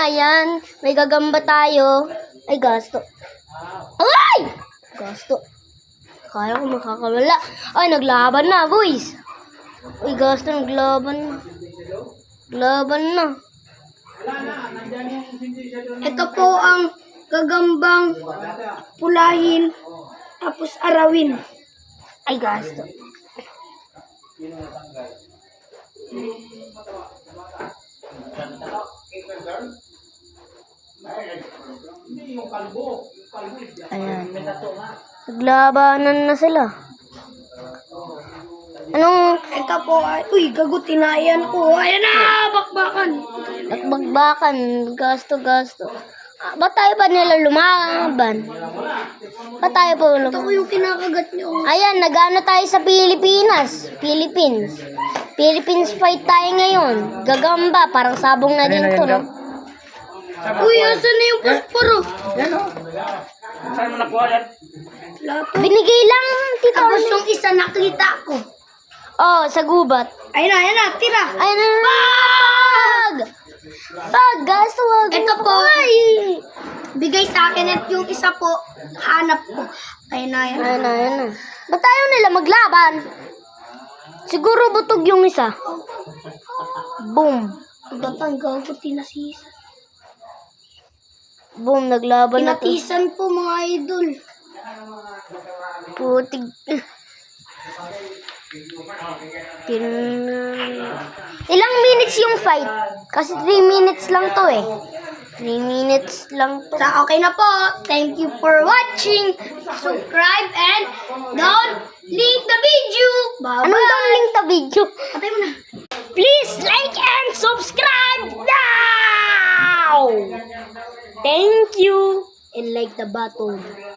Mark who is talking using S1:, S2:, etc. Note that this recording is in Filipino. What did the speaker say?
S1: ayan. May gagamba tayo. Ay, gasto. Ay! Gasto. Kala ko makakawala. Ay, naglaban na, boys. Ay, gasto, naglaban na. Laban na.
S2: Ito po ang gagambang pulahin tapos arawin.
S1: Ay, gasto. Ayan. Naglabanan na sila. Anong
S2: Ito po ay, uy, gagutinayan ko. Ayan na, bakbakan.
S1: nagbagbakan? Gasto. Ba't tayo pa nila lumaban? Ba't tayo pa
S2: Ito ko yung kinakagat nyo.
S1: Ayan, nag-ano tayo sa Philippines. Philippines fight tayo ngayon. Gagamba, parang sabong na din to, no?
S2: Uy, asan na yung posporo?
S3: Yan o. Saan mo nakuha yan?
S2: Lato.
S1: Binigay lang, tito.
S2: Tapos yung isa nakita ko.
S1: Oh, sa gubat.
S2: Ayun na, tira.
S1: Ayun na. Gasto, wag.
S2: Ito po.
S1: Ay.
S2: Bigay sa akin at yung isa po, hanap ko. Ayun na.
S1: Ayun na. Ba't tayo nila maglaban? Siguro butog yung isa. Boom.
S2: Datang gago, tinasisan.
S1: Boom, naglaban na to.
S2: Tinatisan po mga idol.
S1: Putig. Ilang minutes yung fight? Kasi 3 minutes lang to eh. 3 minutes lang to.
S2: So, okay na po. Thank you for watching. Subscribe and don't leave the video. Bye-bye.
S1: Anong down link to video?
S2: Patay mo na.
S1: Please like and subscribe now! Thank you.
S2: And like the button.